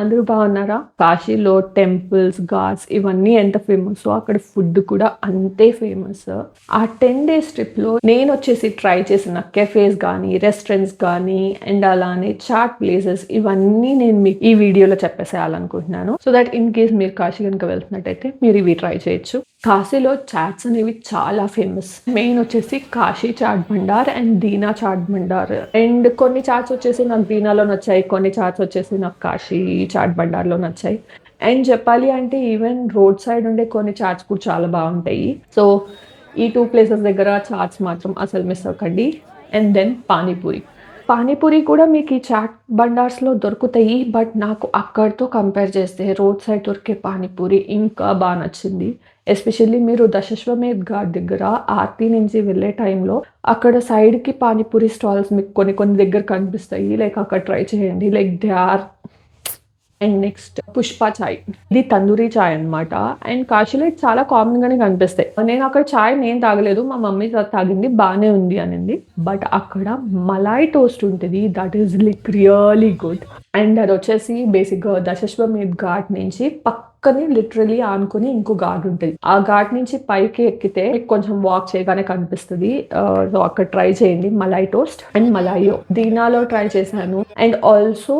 అందరూ బాగున్నారా? కాశీలో టెంపుల్స్, ఘాట్స్ ఇవన్నీ ఎంత ఫేమస్ అక్కడ ఫుడ్ కూడా అంతే ఫేమస్. ఆ 10 days ట్రిప్లో నేను వచ్చేసి ట్రై చేసిన కెఫేస్ కానీ, రెస్టారెంట్స్ కానీ అండ్ అలానే చాట్ ప్లేసెస్ ఇవన్నీ నేను మీకు ఈ వీడియోలో చెప్పేసేయాలనుకుంటున్నాను. సో దట్ ఇన్ కేస్ మీరు కాశీ కనుక వెళ్తున్నట్టయితే మీరు ఇవి ట్రై చేయొచ్చు. కాశీలో చాట్స్ అనేవి చాలా ఫేమస్. మెయిన్ వచ్చేసి కాశీ చాట్ బండార్ అండ్ దీనా చాట్ బండార్. అండ్ కొన్ని చాట్స్ వచ్చేసి నాకు దీనాలో నచ్చాయి, కొన్ని చాట్స్ వచ్చేసి నాకు కాశీ చాట్ బండార్లో నచ్చాయి. అండ్ చెప్పాలి అంటే ఈవెన్ రోడ్ సైడ్ ఉండే కొన్ని చాట్స్ కూడా చాలా బాగుంటాయి. సో ఈ 2 ప్లేసెస్ దగ్గర చాట్స్ మాత్రం అసలు మిస్ అవ్వకండి. అండ్ దెన్ పానీపూరి కూడా మీకు ఈ చాట్ బండార్స్లో దొరుకుతాయి. బట్ నాకు అక్కడితో కంపేర్ చేస్తే రోడ్ సైడ్ దొరికే పానీపూరి ఇంకా బాగా నచ్చింది. ఎస్పెషల్లీ మీరు దశశ్వమేధ్ ఘాట్ దగ్గర ఆర్తి నుంచి వెళ్ళే టైంలో అక్కడ సైడ్కి పానీపూరి స్టాల్స్ మీకు కొన్ని దగ్గర కనిపిస్తాయి. లైక్ అక్కడ ట్రై చేయండి. Like they are. And next Pushpa chai, ఇది తందూరి చాయ్ అనమాట. అండ్ కాశీలో చాలా కామన్ గానే కనిపిస్తాయి. నేను అక్కడ చాయ్ నేను తాగలేదు, మా మమ్మీ తాగింది, బాగానే ఉంది అనింది. బట్ అక్కడ మలాయ్ టోస్ట్ ఉంటుంది, that is like really good. And అది వచ్చేసి బేసిక్గా దశశ్వమేధ్ ఘాట్ నుంచి పక్కనే లిటరలీ ఆనుకుని ఇంకో ఘాట్ ఉంటుంది. ఆ ఘాట్ నుంచి పైకి ఎక్కితే కొంచెం వాక్ చేయగానే కనిపిస్తుంది. సో అక్కడ ట్రై చేయండి మలాయ్ టోస్ట్ అండ్ మలాయో. దీనాలో ట్రై చేశాను. అండ్ ఆల్సో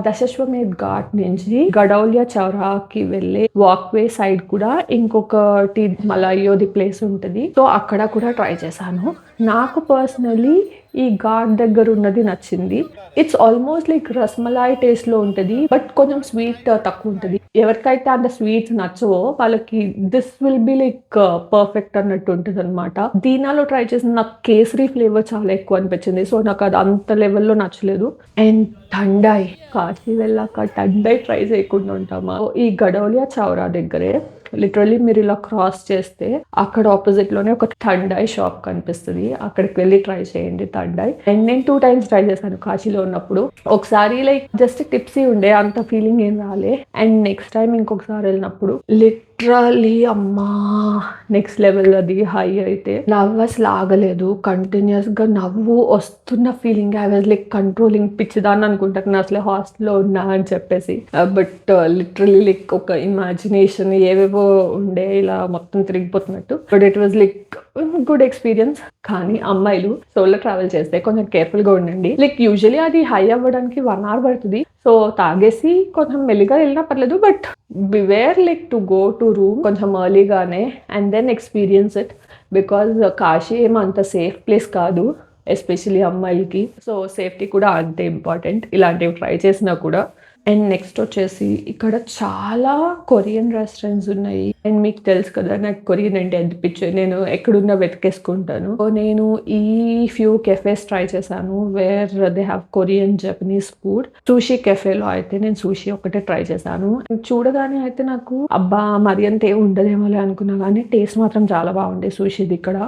దశశ్వమేధ్ ఘాట్ నుంచి గడౌలియా చౌరాకి వెళ్ళే వాక్ వే సైడ్ కూడా ఇంకొకటి మలాయోది ప్లేస్ ఉంటుంది. సో అక్కడ కూడా ట్రై చేశాను. నాకు పర్సనలీ ఈ ఘాట్ దగ్గర ఉన్నది నచ్చింది. It's almost like rasmalai taste లో ఉంటుంది, బట్ కొంచెం స్వీట్ తక్కువ ఉంటుంది. ఎవరికైతే అంత స్వీట్స్ నచ్చవో వాళ్ళకి this will be like perfect అన్నట్టు ఉంటుంది అనమాట. దీనాలో ట్రై చేసిన నాకు కేసరి ఫ్లేవర్ చాలా ఎక్కువ అనిపించింది. సో నాకు అది అంత లెవెల్లో నచ్చలేదు. అండ్ ఠండాయ్, కాశీ వెళ్ళాక ఠండాయ్ ట్రై చేయకుండా ఉంటామా? ఈ గడౌలియా చౌరా దగ్గరే లిటరల్లీ మీరు ఇలా క్రాస్ చేస్తే అక్కడ ఆపోజిట్ లోనే ఒక ఠండాయ్ షాప్ కనిపిస్తుంది. అక్కడికి వెళ్ళి ట్రై చేయండి ఠండాయ్. అండ్ నేను 2 times ట్రై చేశాను కాశీలో ఉన్నప్పుడు. ఒకసారి లైక్ జస్ట్ టిప్సీ ఉండే, అంత ఫీలింగ్ ఏం రాలే. అండ్ నెక్స్ట్ టైం ఇంకొకసారి వెళ్ళినప్పుడు లిటరలీ అమ్మా నెక్స్ట్ లెవెల్ అది హై. అయితే నవ్వు అసలు ఆగలేదు, కంటిన్యూస్ గా నవ్వు వస్తున్న feeling. I was like controlling, పిచ్చిదాన్ని అనుకుంటాను నేను అసలు హాస్టల్లో ఉన్నా అని చెప్పేసి. బట్ లిటరలీ లైక్ ఒక ఇమాజినేషన్ ఏవేవో ఉండే ఇలా మొత్తం తిరిగిపోతున్నట్టు. But it was like good experience. కానీ అమ్మాయిలు సోలో ట్రావెల్ చేస్తే కొంచెం కేర్ఫుల్ గా ఉండండి. లైక్ యూజువలీ అది హై అవ్వడానికి 1 hour పడుతుంది. సో తాగేసి కొంచెం మెల్లిగా వెళ్ళినా పర్లేదు, but beware like to go to room కొంచెం ఎర్లీగానే and then experience it. Because Kashi ఏమంత సేఫ్ ప్లేస్ కాదు, ఎస్పెషలీ అమ్మాయిలకి. సో సేఫ్టీ కూడా అంతే ఇంపార్టెంట్ ఇలాంటివి ట్రై చేసినా కూడా. అండ్ నెక్స్ట్ వచ్చేసి ఇక్కడ చాలా కొరియన్ రెస్టారెంట్స్ ఉన్నాయి. అండ్ మీకు తెలుసు కదా నాకు కొరియన్ అంటే ఎంత పిచ్చి, నేను ఎక్కడున్నా వెతికేసుకుంటాను. నేను ఈ ఫ్యూ కెఫేస్ ట్రై చేశాను where they have Korean Japanese food. Sushi కెఫేలో అయితే నేను సూషీ ఒకటే ట్రై చేశాను. చూడగానే అయితే నాకు అబ్బా మరి అంత ఉండదేమో అనుకున్నా, కానీ టేస్ట్ మాత్రం చాలా బాగుండే సూషీది ఇక్కడ.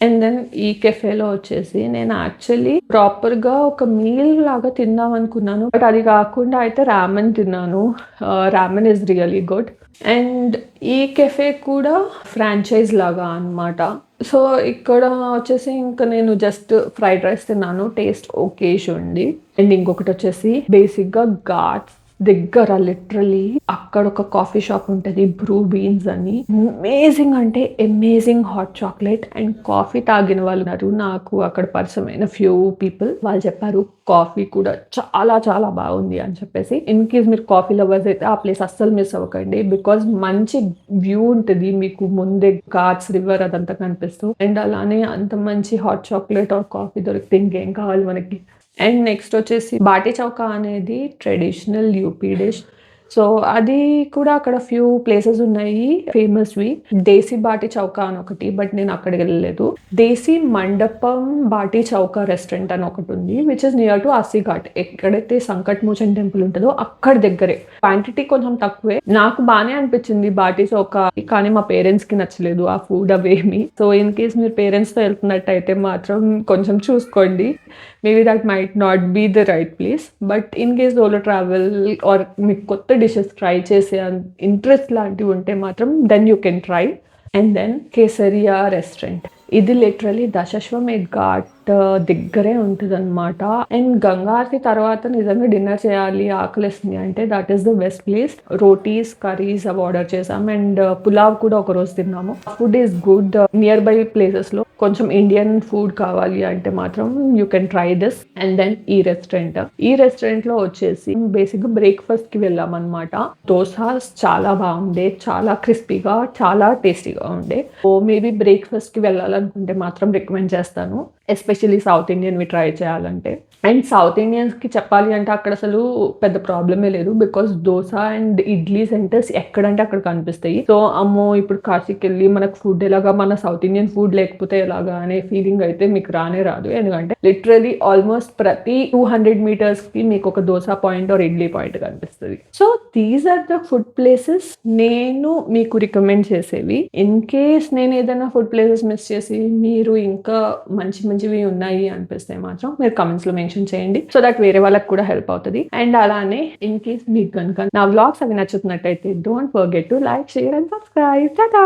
అండ్ దెన్ ఈ కెఫేలో వచ్చేసి నేను యాక్చువల్లీ ప్రాపర్గా ఒక మీల్ లాగా తిందాం అనుకున్నాను, బట్ అది కాకుండా అయితే రామెన్ తిన్నాను. రామెన్ ఈజ్ రియలీ గుడ్. అండ్ ఈ కెఫే కూడా ఫ్రాంచైజ్ లాగా అనమాట. సో ఇక్కడ వచ్చేసి ఇంకా నేను జస్ట్ ఫ్రైడ్ రైస్ తిన్నాను, టేస్ట్ ఓకేష్ ఉంది. అండ్ ఇంకొకటి వచ్చేసి బేసిక్గా ఘాట్స్ దగ్గర లిటరలీ అక్కడ ఒక కాఫీ షాప్ ఉంటుంది, బ్రూ బీన్స్ అని. అమేజింగ్ అంటే amazing hot chocolate and coffee తాగిన వాళ్ళు ఉన్నారు నాకు అక్కడ పరిచయమైన ఫ్యూ పీపుల్. వాళ్ళు చెప్పారు కాఫీ కూడా చాలా చాలా బాగుంది అని చెప్పేసి. ఇన్ కేస్ మీరు కాఫీ లవర్స్ అయితే ఆ ప్లేస్ అస్సలు మిస్ అవ్వకండి. బికాజ్ మంచి వ్యూ ఉంటుంది మీకు, ముందే ఘాట్స్ రివర్ అదంతా కనిపిస్తూ. అండ్ అలానే అంత మంచి హాట్ చాక్లెట్ ఆర్ కాఫీ దొరికితే ఇంకేం కావాలి మనకి. అండ్ నెక్స్ట్ వచ్చేసి బాటీ చౌకా అనేది ట్రెడిషనల్ యూపీ డిష్. సో అది కూడా అక్కడ ఫ్యూ ప్లేసెస్ ఉన్నాయి ఫేమస్వి. దేశీ బాటీ చౌకా అని ఒకటి, బట్ నేను అక్కడికి వెళ్ళలేదు. దేశీ మండపం బాటీ చౌకా రెస్టారెంట్ అని ఒకటి ఉంది, which is near to Assi Ghat. ఎక్కడైతే సంకట్ మోచన్ టెంపుల్ ఉంటుందో అక్కడ దగ్గరే. క్వాంటిటీ కొంచెం తక్కువే, నాకు బాగానే అనిపించింది బాటీ చౌకా, కానీ మా పేరెంట్స్ కి నచ్చలేదు ఆ ఫుడ్ అవేమి. సో ఇన్ కేస్ మీరు పేరెంట్స్ తో వెళ్తున్నట్టయితే మాత్రం కొంచెం చూసుకోండి. Maybe that might not be the right place. But in case solo travel or మీకు కొత్త డిషెస్ ట్రై చేసే ఇంట్రెస్ట్ లాంటివి ఉంటే మాత్రం then you can try. And then Kesariya restaurant. ఇది లిటరలీ దశాశ్వమేధ్ ఘాట్ దగ్గరే ఉంటదనమాట. అండ్ గంగా ఆరతి తర్వాత నిజంగా డిన్నర్ చేయాలి, ఆకలేస్తుంది అంటే that is the best place. Rotis, curries అవి ఆర్డర్ చేసాం అండ్ పులావ్ కూడా ఒక రోజు తిన్నాము. Food is good. Nearby places లో కొంచెం ఇండియన్ ఫుడ్ కావాలి అంటే మాత్రం you can try this. And then ఈ రెస్టారెంట్ లో వచ్చేసి బేసిక్ గా బ్రేక్ఫాస్ట్ కి వెళ్ళాం అనమాట. దోస చాలా బాగుండే, చాలా క్రిస్పీగా, చాలా టేస్టీగా ఉండే. సో మేబీ బ్రేక్ఫాస్ట్ కి వెళ్ళాలనుకుంటే మాత్రం రికమెండ్ చేస్తాను, ఎస్పెషల్లీ సౌత్ ఇండియన్ వి ట్రై చేయాలంటే. అండ్ సౌత్ ఇండియన్స్ కి చెప్పాలి అంటే అక్కడ అసలు పెద్ద ప్రాబ్లమే లేదు, because dosa and idli centres ఎక్కడంటే అక్కడ కనిపిస్తాయి. సో అమ్మో ఇప్పుడు కాశీకి వెళ్ళి మనకు ఫుడ్ ఎలాగా, మన సౌత్ ఇండియన్ ఫుడ్ లేకపోతే ఎలాగా అనే ఫీలింగ్ అయితే మీకు రానే రాదు. ఎందుకంటే లిటరలీ ఆల్మోస్ట్ ప్రతి 200 meters కి మీకు ఒక dosa point or idli point కనిపిస్తుంది. So these are the food places నేను మీకు రికమెండ్ చేసేవి. ఇన్ కేస్ నేను ఏదైనా ఫుడ్ ప్లేసెస్ మిస్ చేసి మీరు ఇంకా మంచి మంచివి ఉన్నాయి అనిపిస్తే మాత్రం మీరు కమెంట్స్ లో మెన్షన్ చేయండి, సో దట్ వేరే వాళ్ళకి కూడా హెల్ప్ అవుతుంది. అండ్ అలానే ఇన్ కేస్ మీకు కనుక నా వ్లాగ్స్ అవి నచ్చుతున్నట్టయితే don't forget to like, share and subscribe. Tata.